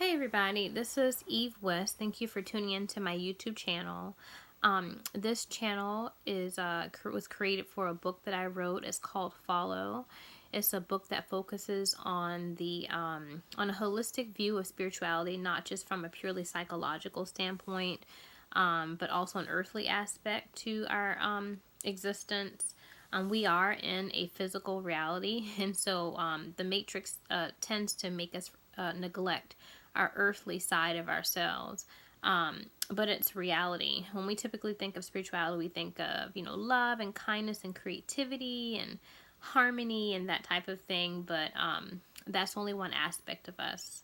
Hi everybody, this is Eve West. Thank you for tuning in to my YouTube channel. This channel was created for a book that I wrote. It's called Follow. It's a book that focuses on on a holistic view of spirituality, not just from a purely psychological standpoint, but also an earthly aspect to our existence. We are in a physical reality, and so the Matrix tends to make us neglect our earthly side of ourselves. But it's reality. When we typically think of spirituality, we think of, love and kindness and creativity and harmony and that type of thing. But that's only one aspect of us.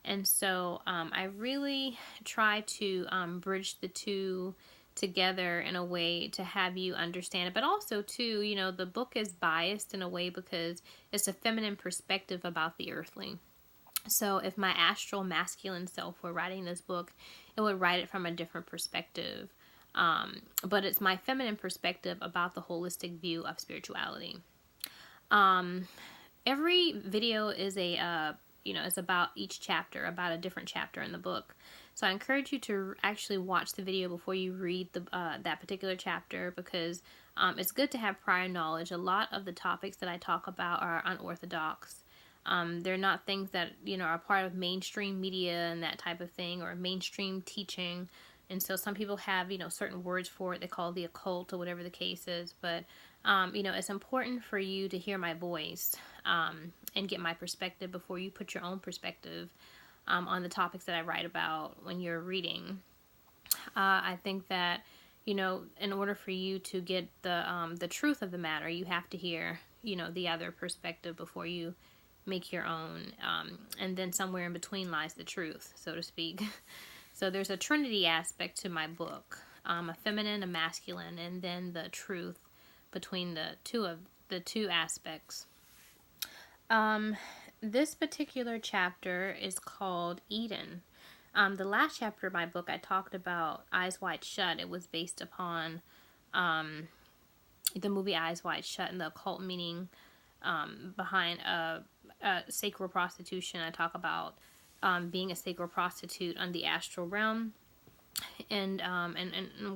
And so I really try to bridge the two together in a way to have you understand it. But also, too, the book is biased in a way because it's a feminine perspective about the earthly. So if my astral masculine self were writing this book, it would write it from a different perspective. But it's my feminine perspective about the holistic view of spirituality. Every video is is about each chapter, about a different chapter in the book. So I encourage you to actually watch the video before you read that particular chapter, because it's good to have prior knowledge. A lot of the topics that I talk about are unorthodox. They're not things that, are part of mainstream media and that type of thing, or mainstream teaching. And so some people have, certain words for it. They call it the occult or whatever the case is. But, it's important for you to hear my voice and get my perspective before you put your own perspective on the topics that I write about when you're reading. I think that, in order for you to get the truth of the matter, you have to hear, the other perspective before you make your own, and then somewhere in between lies the truth, so to speak. So there's a trinity aspect to my book, a feminine, a masculine, and then the truth between the two aspects. This particular chapter is called Eden. The last chapter of my book, I talked about Eyes Wide Shut. It was based upon the movie Eyes Wide Shut and the occult meaning behind sacral prostitution. I talk about being a sacral prostitute on the astral realm, and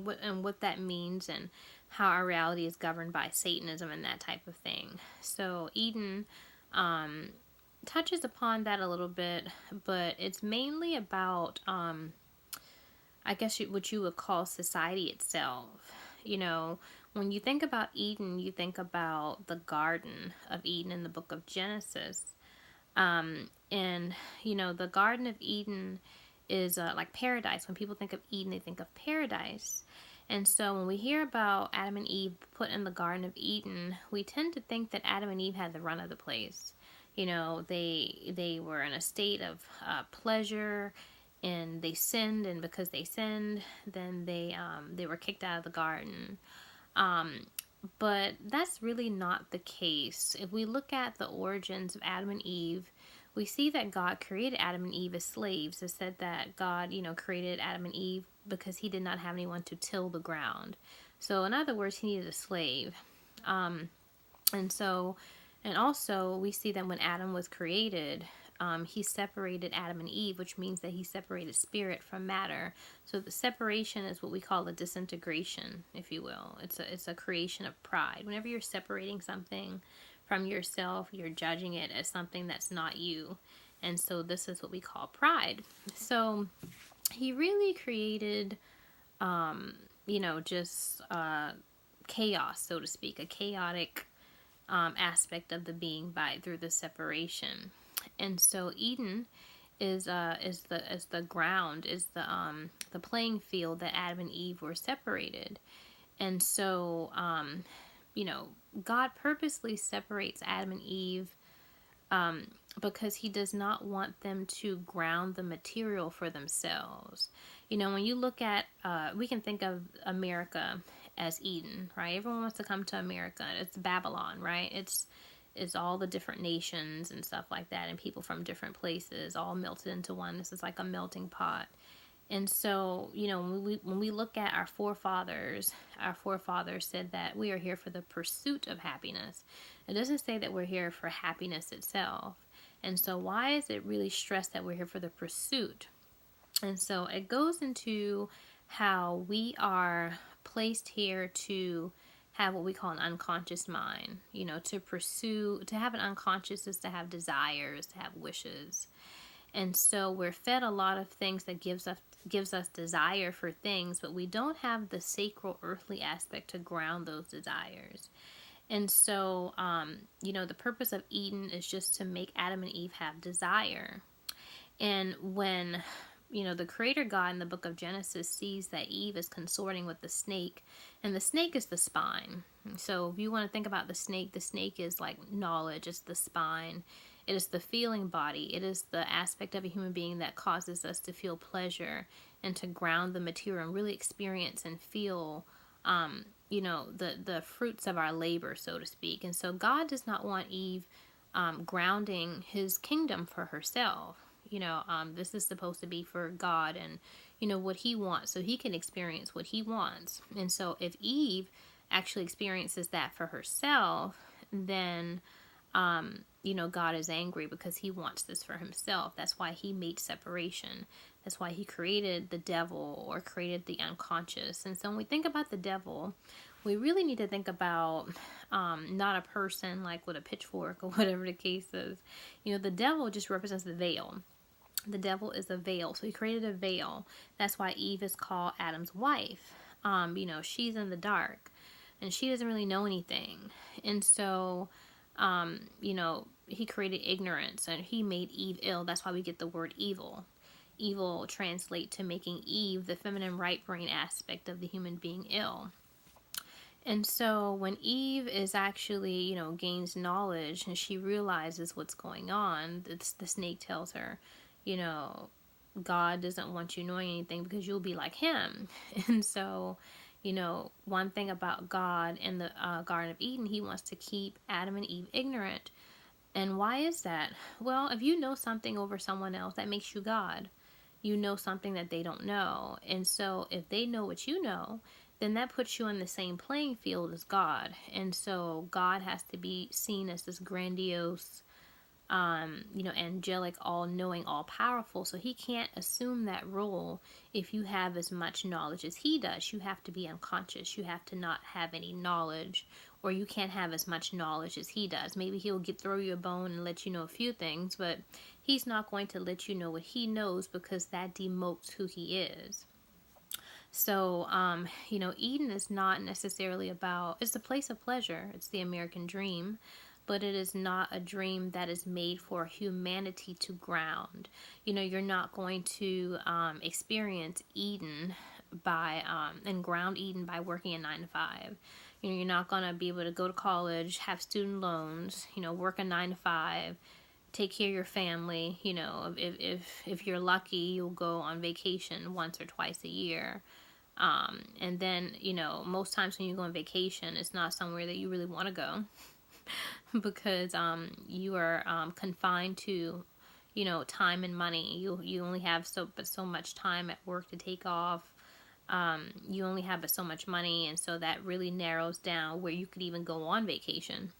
what that means, and how our reality is governed by Satanism and that type of thing. So Eden touches upon that a little bit, but it's mainly about I guess what you would call society itself. When you think about Eden, you think about the Garden of Eden in the book of Genesis. And, the Garden of Eden is like paradise. When people think of Eden, they think of paradise. And so when we hear about Adam and Eve put in the Garden of Eden, we tend to think that Adam and Eve had the run of the place. They were in a state of pleasure, and they sinned, and because they sinned, then they were kicked out of the garden. But that's really not the case. If we look at the origins of Adam and Eve, we see that God created Adam and Eve as slaves. It said that God, created Adam and Eve because he did not have anyone to till the ground. So in other words, he needed a slave. And also we see that when Adam was created, he separated Adam and Eve, which means that he separated spirit from matter. So the separation is what we call a disintegration, if you will. It's a creation of pride. Whenever you're separating something from yourself, you're judging it as something that's not you. And so this is what we call pride. So he really created, just chaos, so to speak, a chaotic aspect of the being through the separation. And so Eden is the ground, is the playing field that Adam and Eve were separated. And so God purposely separates Adam and Eve because he does not want them to ground the material for themselves. When you look at, we can think of America as Eden, right? Everyone wants to come to America. It's Babylon, right? It's all the different nations and stuff like that, and people from different places all melted into one. This is like a melting pot. And so, when we look at our forefathers said that we are here for the pursuit of happiness. It doesn't say that we're here for happiness itself. And so why is it really stressed that we're here for the pursuit? And so it goes into how we are placed here to have what we call an unconscious mind. To pursue, to have an unconscious is to have desires, to have wishes. And so we're fed a lot of things that gives us desire for things, but we don't have the sacral earthly aspect to ground those desires. And so, the purpose of Eden is just to make Adam and Eve have desire. And when, the creator God in the book of Genesis sees that Eve is consorting with the snake, and the snake is the spine. So if you want to think about the snake is like knowledge, it's the spine. It is the feeling body. It is the aspect of a human being that causes us to feel pleasure and to ground the material and really experience and feel, the fruits of our labor, so to speak. And so God does not want Eve grounding his kingdom for herself. This is supposed to be for God and, what he wants, so he can experience what he wants. And so if Eve actually experiences that for herself, then God is angry because he wants this for himself. That's why he made separation. That's why he created the devil, or created the unconscious. And so when we think about the devil, we really need to think about not a person like with a pitchfork or whatever the case is. The devil just represents the veil. The devil is a veil. So he created a veil. That's why Eve is called Adam's wife. She's in the dark and she doesn't really know anything. And so, he created ignorance and he made Eve ill. That's why we get the word evil. Evil translate to making Eve, the feminine right brain aspect of the human being, ill. And so when Eve is actually, gains knowledge and she realizes what's going on, the snake tells her, God doesn't want you knowing anything because you'll be like him. And so, one thing about God in the Garden of Eden, he wants to keep Adam and Eve ignorant. And why is that? Well, if you know something over someone else, that makes you God. You know something that they don't know. And so if they know what you know, then that puts you on the same playing field as God. And so God has to be seen as this grandiose, angelic, all-knowing, all-powerful. So he can't assume that role if you have as much knowledge as he does. You have to be unconscious. You have to not have any knowledge, or you can't have as much knowledge as he does. Maybe he'll throw you a bone and let you know a few things, but he's not going to let you know what he knows, because that demotes who he is. So, Eden is not necessarily it's a place of pleasure. It's the American dream, but it is not a dream that is made for humanity to ground. You're not going to experience Eden and ground Eden by working a 9 to 5. You're not going to be able to go to college, have student loans, work a 9 to 5, take care of your family. If you're lucky, you'll go on vacation once or twice a year. And then, most times when you go on vacation, it's not somewhere that you really want to go because you are confined to, time and money. You only have so much time at work to take off. You only have but so much money, and so that really narrows down where you could even go on vacation.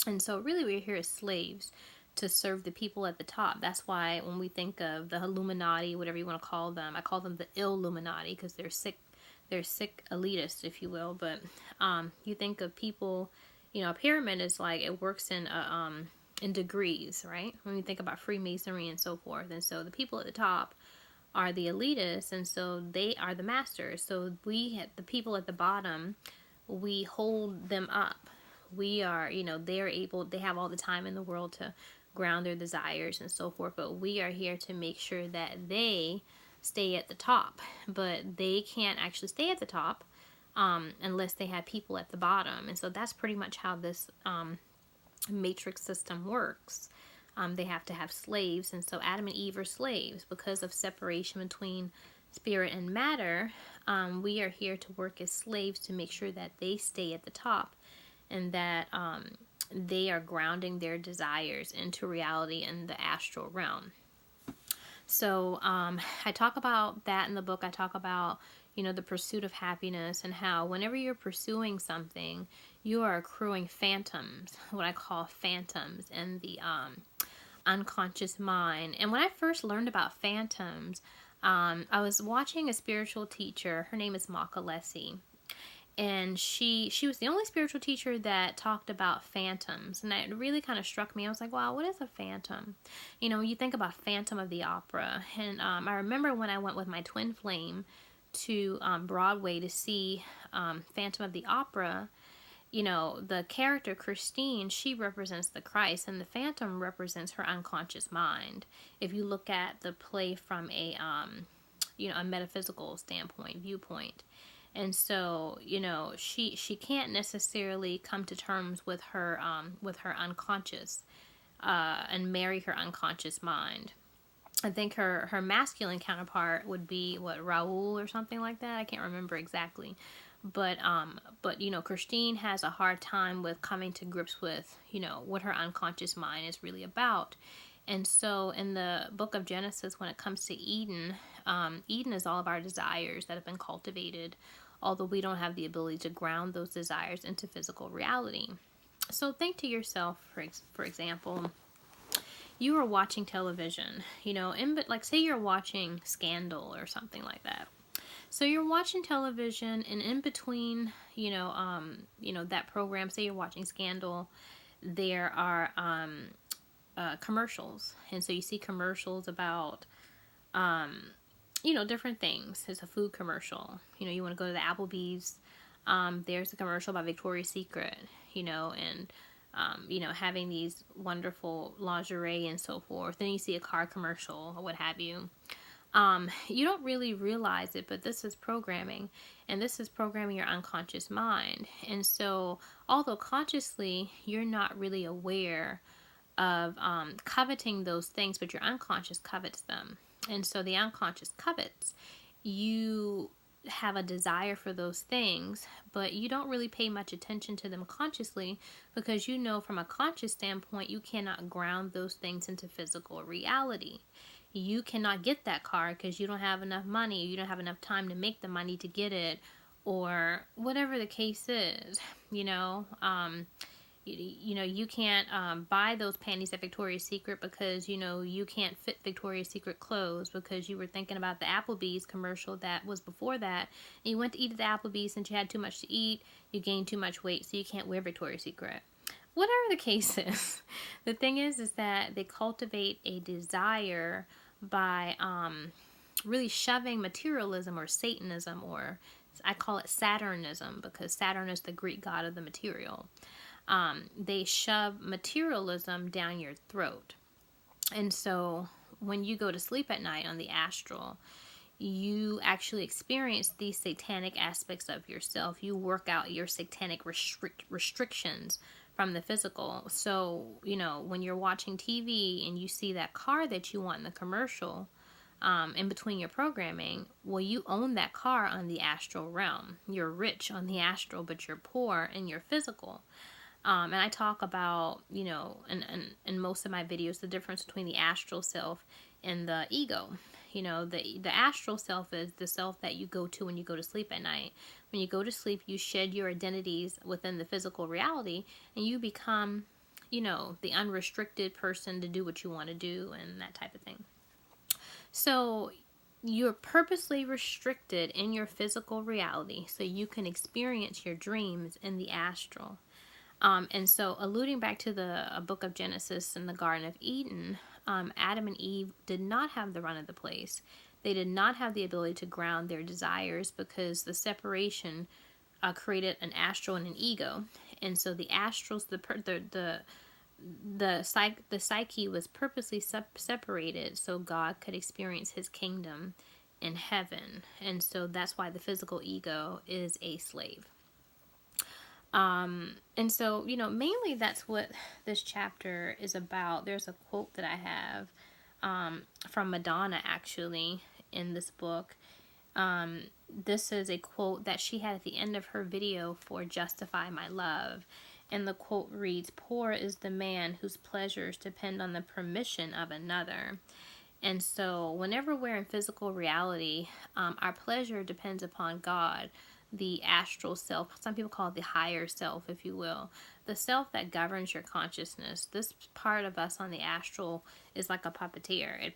And so really we're here as slaves to serve the people at the top. That's why when we think of the Illuminati, whatever you want to call them, I call them the Illuminati because they're sick elitists, if you will. But you think of people, a pyramid is like, it works in degrees, right? When we think about Freemasonry and so forth. And so the people at the top are the elitists, and so they are the masters. So the people at the bottom, we hold them up. We are, they have all the time in the world to ground their desires and so forth, but we are here to make sure that they stay at the top. But they can't actually stay at the top unless they have people at the bottom. And so that's pretty much how this matrix system works. They have to have slaves, and so Adam and Eve are slaves because of separation between spirit and matter. We are here to work as slaves to make sure that they stay at the top, and that they are grounding their desires into reality in the astral realm. So I talk about that in the book. I talk about, the pursuit of happiness, and how whenever you're pursuing something, you are accruing phantoms, what I call phantoms, in the unconscious mind. And when I first learned about phantoms, I was watching a spiritual teacher. Her name is Makalesi. And she was the only spiritual teacher that talked about phantoms, and that really kind of struck me. I was like, wow, what is a phantom? You know, you think about Phantom of the Opera. And I remember when I went with my twin flame to Broadway to see Phantom of the Opera, you know, the character Christine, she represents the Christ, and the phantom represents her unconscious mind. If you look at the play from a a metaphysical viewpoint. And so, you know, she can't necessarily come to terms with her unconscious and marry her unconscious mind. I think her masculine counterpart would be Raoul or something like that. I can't remember exactly. But you know, Christine has a hard time with coming to grips with, you know, what her unconscious mind is really about. And so in the book of Genesis, when it comes to Eden, Eden is all of our desires that have been cultivated, although we don't have the ability to ground those desires into physical reality. So think to yourself, for example, you are watching television, you know, like say you're watching Scandal or something like that. So you're watching television, and in between, that program, say you're watching Scandal, there are commercials. And so you see commercials about, different things. There's a food commercial. You know, you want to go to the Applebee's. There's a commercial about Victoria's Secret, and having these wonderful lingerie and so forth. Then you see a car commercial or what have you. You don't really realize it, but this is programming, and this is programming your unconscious mind. And so, although consciously you're not really aware of coveting those things, but your unconscious covets them. And so the unconscious covets. You have a desire for those things, but you don't really pay much attention to them consciously, because you know from a conscious standpoint you cannot ground those things into physical reality. You cannot get that car because you don't have enough money, you don't have enough time to make the money to get it, or whatever the case is. You can't buy those panties at Victoria's Secret because you can't fit Victoria's Secret clothes, because you were thinking about the Applebee's commercial that was before that, and you went to eat at the Applebee's and you had too much to eat, you gained too much weight, so you can't wear Victoria's Secret. Whatever the case is, the thing is that they cultivate a desire by really shoving materialism or Satanism, or I call it Saturnism because Saturn is the Greek god of the material. They shove materialism down your throat. And so when you go to sleep at night on the astral, you actually experience these satanic aspects of yourself. You work out your satanic restrictions from the physical. So, when you're watching TV and you see that car that you want in the commercial, in between your programming, well, you own that car on the astral realm. You're rich on the astral, but you're poor in your physical. And I talk about, in most of my videos, the difference between the astral self and the ego. The astral self is the self that you go to when you go to sleep at night. When you go to sleep, you shed your identities within the physical reality, and you become, the unrestricted person to do what you want to do and that type of thing. So you're purposely restricted in your physical reality so you can experience your dreams in the astral. And so, alluding back to the book of Genesis and the Garden of Eden, Adam and Eve did not have the run of the place. They did not have the ability to ground their desires because the separation created an astral and an ego. And so the astrals, the psyche was purposely separated so God could experience his kingdom in heaven. And so that's why the physical ego is a slave. And so, mainly that's what this chapter is about. There's a quote that I have from Madonna, actually, in this book. This is a quote that she had at the end of her video for Justify My Love. And the quote reads, "Poor is the man whose pleasures depend on the permission of another." And so whenever we're in physical reality, our pleasure depends upon God, the astral self. Some people call it the higher self, if you will. the self that governs your consciousness. This part of us on the astral is like a puppeteer. It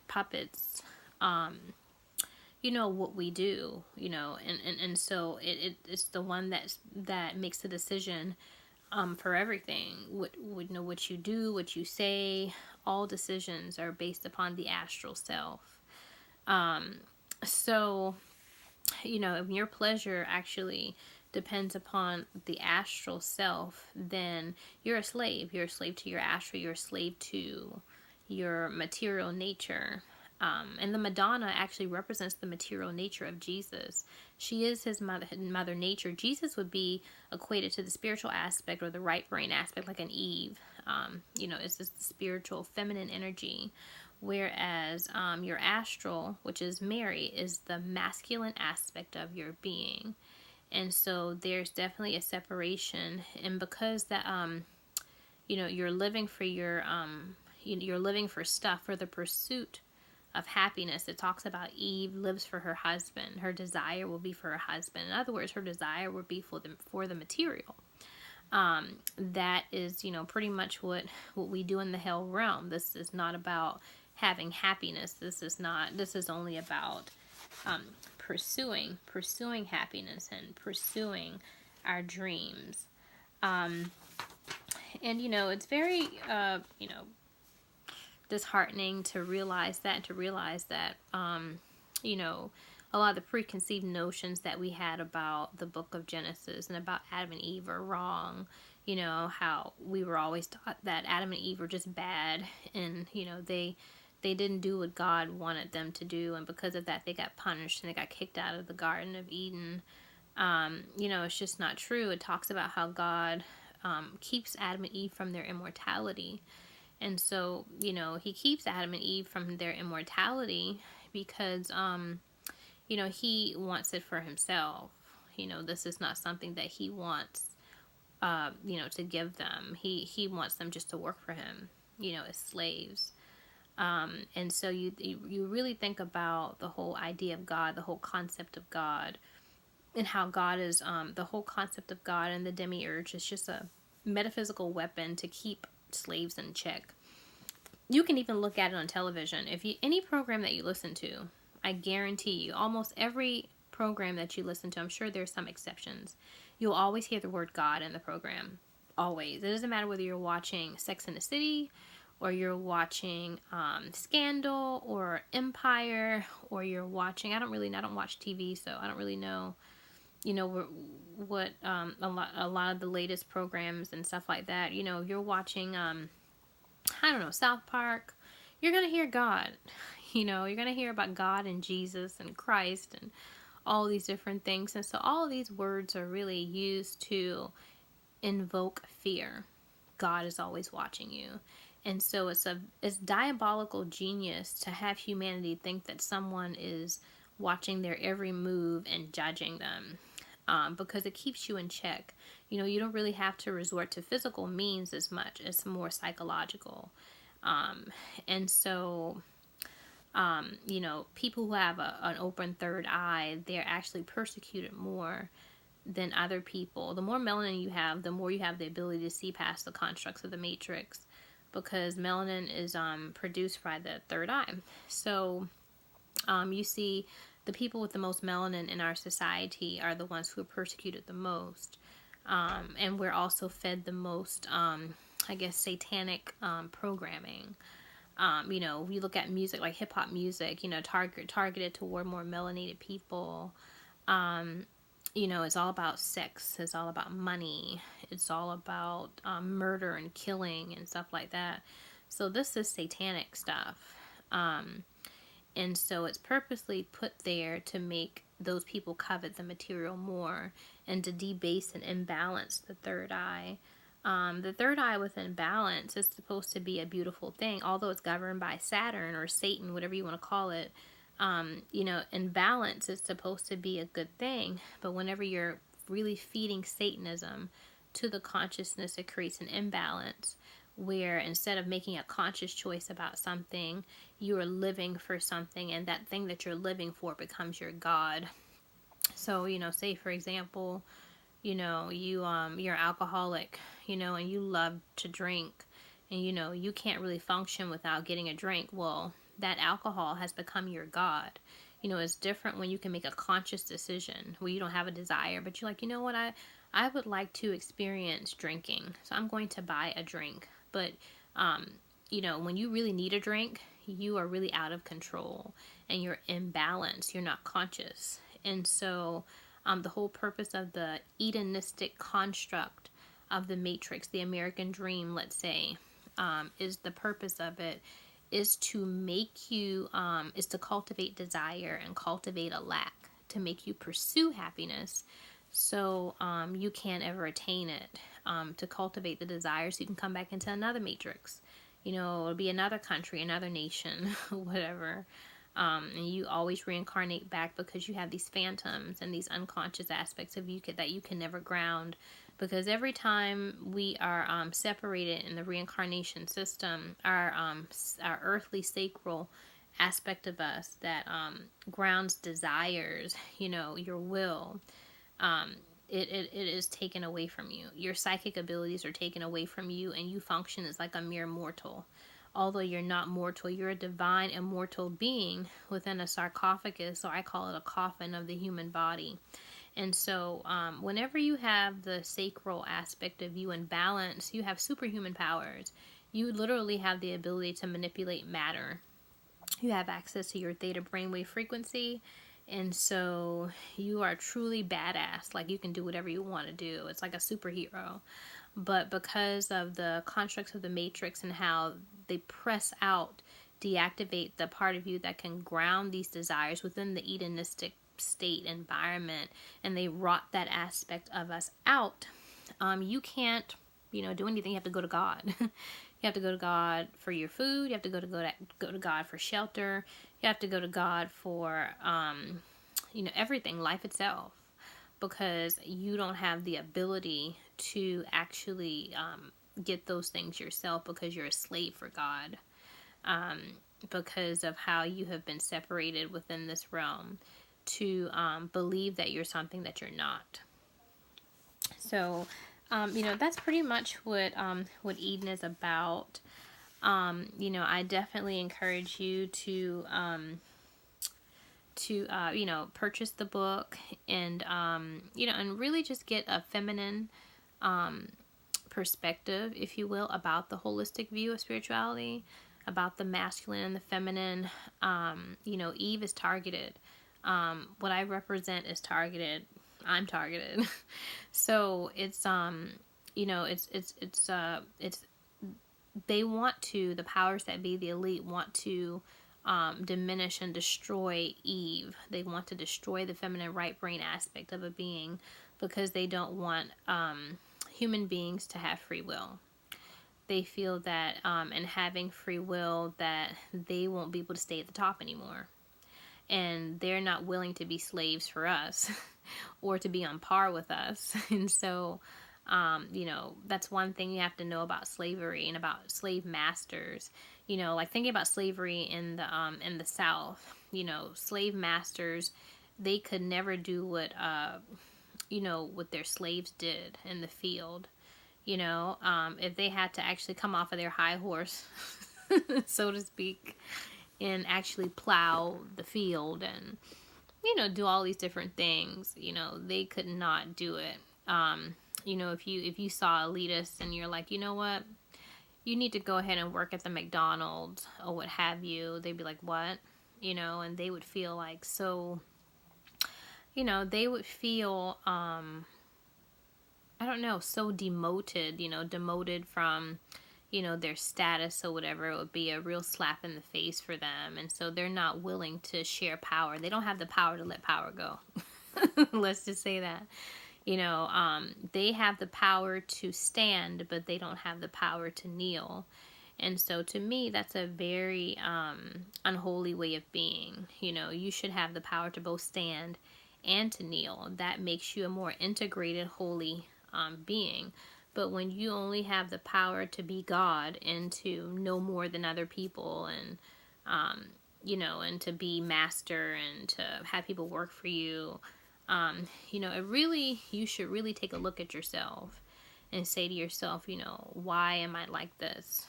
puppets, what we do, and so it's the one that makes the decision for everything. What you do, what you say, all decisions are based upon the astral self. So, if your pleasure actually depends upon the astral self, then you're a slave. You're a slave to your astral. You're a slave to your material nature. And the Madonna actually represents the material nature of Jesus. She is his mother nature. Jesus would be equated to the spiritual aspect or the right brain aspect, like an Eve. It's this spiritual feminine energy. Whereas your astral, which is Mary, is the masculine aspect of your being. And so there's definitely a separation. And because that, you're living for you're living for stuff, for the pursuit of happiness. It talks about Eve lives for her husband. Her desire will be for her husband. In other words, her desire will be for the material. That is, pretty much what we do in the hell realm. This is not about having happiness. This is only about pursuing happiness and pursuing our dreams. And it's very disheartening to realize that a lot of the preconceived notions that we had about the book of Genesis and about Adam and Eve are wrong. How we were always taught that Adam and Eve were just bad, and they didn't do what God wanted them to do, and because of that they got punished and they got kicked out of the Garden of Eden. It's just not true. It talks about how God keeps Adam and Eve from their immortality. And so, he keeps Adam and Eve from their immortality because, he wants it for himself. This is not something that he wants, to give them. He wants them just to work for him, as slaves. And so you really think about the whole idea of God, the whole concept of God, and how God is, the whole concept of God and the demiurge is just a metaphysical weapon to keep slaves in check. You can even look at it on television. Any program that you listen to, I guarantee you, almost every program that you listen to, I'm sure there's some exceptions, you'll always hear the word God in the program. Always. It doesn't matter whether you're watching Sex and the City, or you're watching Scandal, or Empire, or you're watching, I don't watch TV, so I don't really know, what a lot of the latest programs and stuff like that. If you're watching South Park, you're going to hear God. You're going to hear about God and Jesus and Christ and all these different things. And so all of these words are really used to invoke fear. God is always watching you. And so it's diabolical genius to have humanity think that someone is watching their every move and judging them. Because it keeps you in check. You don't really have to resort to physical means as much. It's more psychological. And so, people who have an open third eye, they're actually persecuted more than other people. The more melanin you have, the more you have the ability to see past the constructs of the matrix, because melanin is produced by the third eye. So, you see, the people with the most melanin in our society are the ones who are persecuted the most. And we're also fed the most, satanic programming. We look at music like hip-hop music, targeted toward more melanated people. It's all about sex. It's all about money. It's all about murder and killing and stuff like that. So this is satanic stuff. And so it's purposely put there to make those people covet the material more and to debase and imbalance the third eye. The third eye within balance is supposed to be a beautiful thing, although it's governed by Saturn or Satan, whatever you want to call it. In balance, it's supposed to be a good thing. But whenever you're really feeding Satanism to the consciousness, it creates an imbalance, where instead of making a conscious choice about something, you are living for something, and that thing that you're living for becomes your God. So, say for example, you're an alcoholic, and you love to drink, and you can't really function without getting a drink. Well, that alcohol has become your god. It's different when you can make a conscious decision where you don't have a desire, but you're like, what, I would like to experience drinking, so I'm going to buy a drink. But when you really need a drink, you are really out of control and you're imbalanced, you're not conscious. And so the whole purpose of the hedonistic construct of the Matrix, the American dream, let's say, is the purpose of it is to make you, is to cultivate desire and cultivate a lack, to make you pursue happiness so you can't ever attain it, to cultivate the desire so you can come back into another matrix. It'll be another country, another nation, whatever. And you always reincarnate back because you have these phantoms and these unconscious aspects of you that you can never ground. Because every time we are separated in the reincarnation system, our earthly sacral aspect of us that grounds desires, your will, it is taken away from you. Your psychic abilities are taken away from you, and you function as like a mere mortal. Although you're not mortal, you're a divine immortal being within a sarcophagus, or I call it a coffin of the human body. And so whenever you have the sacral aspect of you in balance, you have superhuman powers. You literally have the ability to manipulate matter. You have access to your theta brainwave frequency. And so you are truly badass. Like, you can do whatever you want to do. It's like a superhero. But because of the constructs of the Matrix and how they press out, deactivate the part of you that can ground these desires within the hedonistic state environment, and they rot that aspect of us out, you can't do anything. You have to go to God. You have to go to God for your food. You have to go to God for shelter. You have to go to God for everything, life itself, because you don't have the ability to actually get those things yourself, because you're a slave for God, because of how you have been separated within this realm to believe that you're something that you're not. So, that's pretty much what Eden is about. I definitely encourage you to purchase the book and and really just get a feminine perspective, if you will, about the holistic view of spirituality, about the masculine and the feminine. Eve is targeted. What I represent is targeted. I'm targeted. So it's they want to, the powers that be, the elite, want to diminish and destroy Eve. They want to destroy the feminine right brain aspect of a being, because they don't want human beings to have free will. They feel that in having free will, that they won't be able to stay at the top anymore. And they're not willing to be slaves for us or to be on par with us. And so, that's one thing you have to know about slavery and about slave masters. Like thinking about slavery in the South, slave masters, they could never do what their slaves did in the field. If they had to actually come off of their high horse, so to speak, and actually plow the field and, do all these different things, they could not do it. If you saw elitists and you're like, you know what, you need to go ahead and work at the McDonald's or what have you, they'd be like, what? And they would feel like so, they would feel, I don't know, so demoted, demoted from, their status or whatever. It would be a real slap in the face for them. And so they're not willing to share power. They don't have the power to let power go. Let's just say that. They have the power to stand, but they don't have the power to kneel. And so to me, that's a very unholy way of being. You should have the power to both stand and to kneel. That makes you a more integrated, holy being. But when you only have the power to be God and to know more than other people, and and to be master and to have people work for you, you know, you should really take a look at yourself and say to yourself, you know, why am I like this?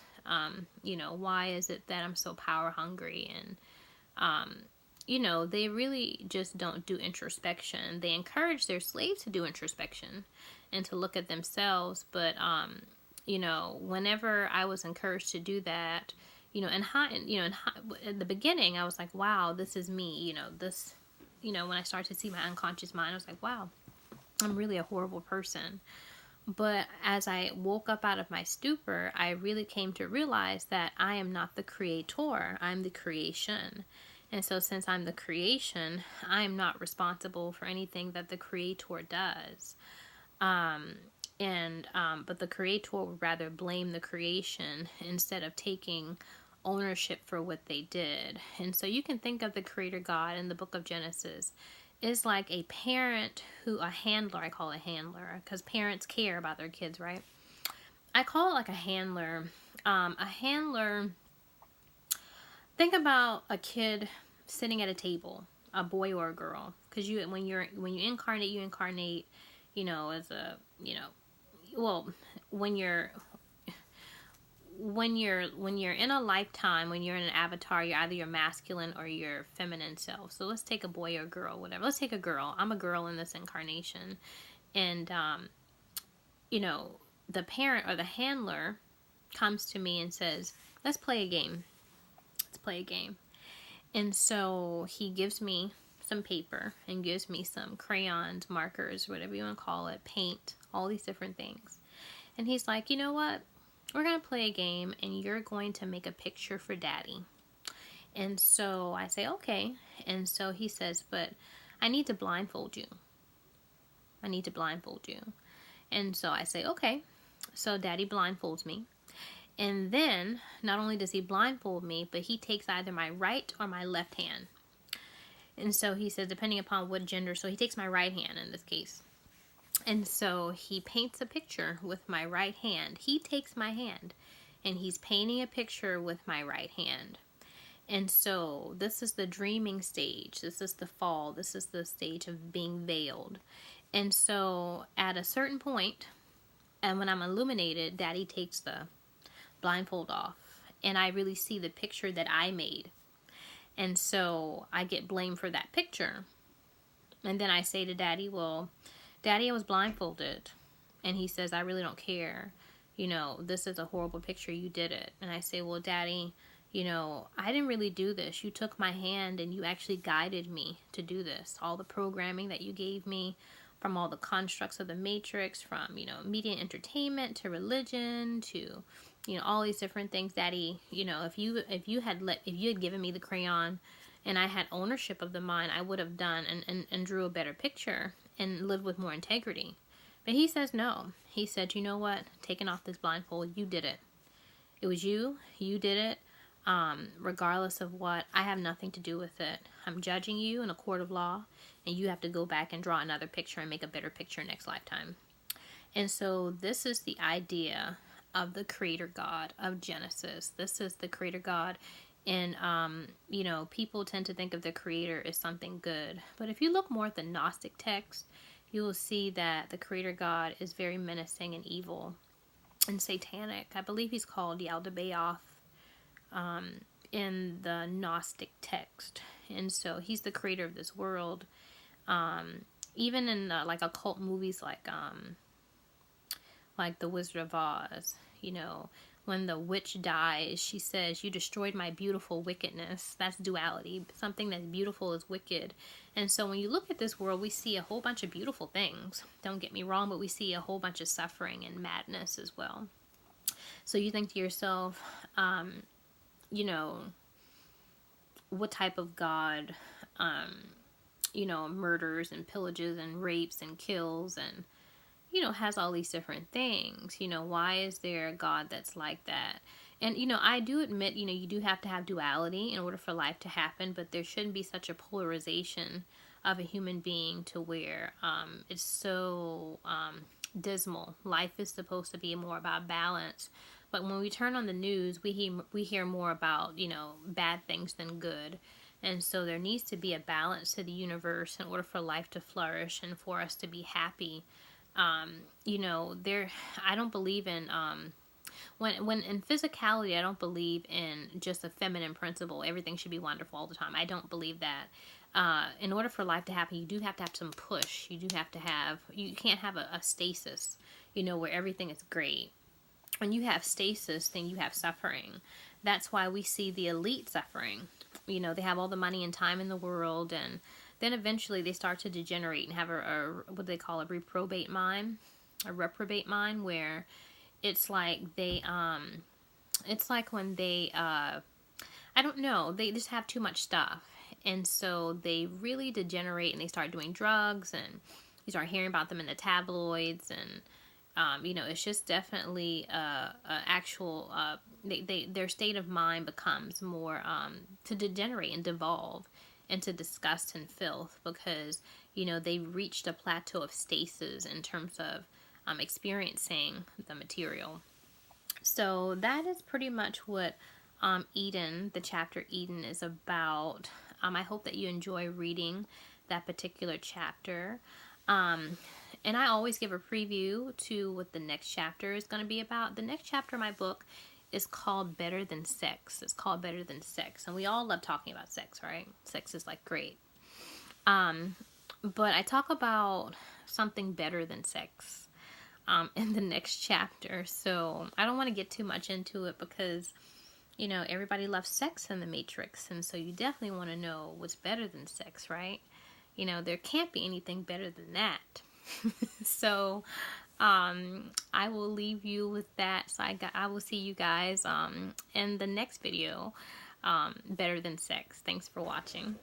You know, why is it that I'm so power hungry? And, you know, they really just don't do introspection. They encourage their slaves to do introspection and to look at themselves. But, you know, whenever I was encouraged to do that, you know, in the beginning, I was like, wow, this is me, you know, when I started to see my unconscious mind, I was like, wow, I'm really a horrible person. But as I woke up out of my stupor, I really came to realize that I am not the creator, I'm the creation. And so since I'm the creation, I am not responsible for anything that the creator does. But the creator would rather blame the creation instead of taking ownership for what they did. And so you can think of the creator God in the book of Genesis is like a parent a handler, I call it handler, because parents care about their kids, right? I call it like a handler. A handler, think about a kid sitting at a table, a boy or a girl, because when you incarnate, you know, as a, you know, well, when you're in a lifetime, when you're in an avatar, you're either your masculine or your feminine self. So let's take a boy or a girl, whatever. Let's take a girl. I'm a girl in this incarnation. And, you know, the parent or the handler comes to me and says, let's play a game. Let's play a game. And so he gives me some paper and gives me some crayons, markers, whatever you want to call it, paint, all these different things. And he's like, you know what? We're going to play a game and you're going to make a picture for Daddy. And so I say, okay. And so he says, but I need to blindfold you. I need to blindfold you. And so I say, okay. So Daddy blindfolds me. And then not only does he blindfold me, but he takes either my right or my left hand. And so he says, depending upon what gender, so he takes my right hand in this case. And so he paints a picture with my right hand. He takes my hand and he's painting a picture with my right hand. And so this is the dreaming stage. This is the fall. This is the stage of being veiled. And so at a certain point, and when I'm illuminated, Daddy takes the blindfold off. And I really see the picture that I made. And so I get blamed for that picture. And then I say to Daddy, well, Daddy, I was blindfolded. And he says, I really don't care. You know, this is a horrible picture. You did it. And I say, well, Daddy, you know, I didn't really do this. You took my hand and you actually guided me to do this. All the programming that you gave me from all the constructs of the matrix, from, you know, media and entertainment to religion to, you know, all these different things. Daddy, you know, if you had given me the crayon and I had ownership of the mind, I would have done and drew a better picture and lived with more integrity. But he says no. He said, you know what? Taking off this blindfold, you did it. It was you. You did it. Regardless of what, I have nothing to do with it. I'm judging you in a court of law, and you have to go back and draw another picture and make a better picture next lifetime. And so this is the idea of the creator God of Genesis. This is the creator God. And, you know, people tend to think of the creator as something good. But if you look more at the Gnostic text, you will see that the creator God is very menacing and evil and satanic. I believe he's called Yaldabaoth in the Gnostic text. And so he's the creator of this world. Even in like occult movies like The Wizard of Oz, you know, when the witch dies, she says, you destroyed my beautiful wickedness. That's duality. Something that's beautiful is wicked. And so when you look at this world, we see a whole bunch of beautiful things. Don't get me wrong, but we see a whole bunch of suffering and madness as well. So you think to yourself, you know, what type of God, you know, murders and pillages and rapes and kills and, you know, has all these different things. You know, why is there a God that's like that? And, you know, I do admit, you know, you do have to have duality in order for life to happen, but there shouldn't be such a polarization of a human being to where it's so dismal. Life is supposed to be more about balance. But when we turn on the news, we hear more about, you know, bad things than good. And so there needs to be a balance to the universe in order for life to flourish and for us to be happy. You know, I don't believe in, when in physicality, I don't believe in just a feminine principle. Everything should be wonderful all the time. I don't believe that. In order for life to happen, you do have to have some push. You do have to have, you can't have a stasis, you know, where everything is great. When you have stasis, then you have suffering. That's why we see the elite suffering. You know, they have all the money and time in the world, and then eventually they start to degenerate and have what they call a reprobate mind, where it's like it's like when they, I don't know, they just have too much stuff. And so they really degenerate and they start doing drugs, and you start hearing about them in the tabloids. And, you know, it's just definitely actual, their state of mind becomes more to degenerate and devolve into disgust and filth, because, you know, they've reached a plateau of stasis in terms of experiencing the material. So that is pretty much what Eden, the chapter Eden, is about. I hope that you enjoy reading that particular chapter. And I always give a preview to what the next chapter is going to be about. The next chapter of my book is called Better Than Sex. It's called Better Than Sex. And we all love talking about sex, right? Sex is like great. But I talk about something better than sex in the next chapter. So I don't want to get too much into it because, you know, everybody loves sex in the Matrix. And so you definitely want to know what's better than sex, right? You know, there can't be anything better than that. So I will leave you with that. So I will see you guys in the next video, Better Than Sex. Thanks for watching.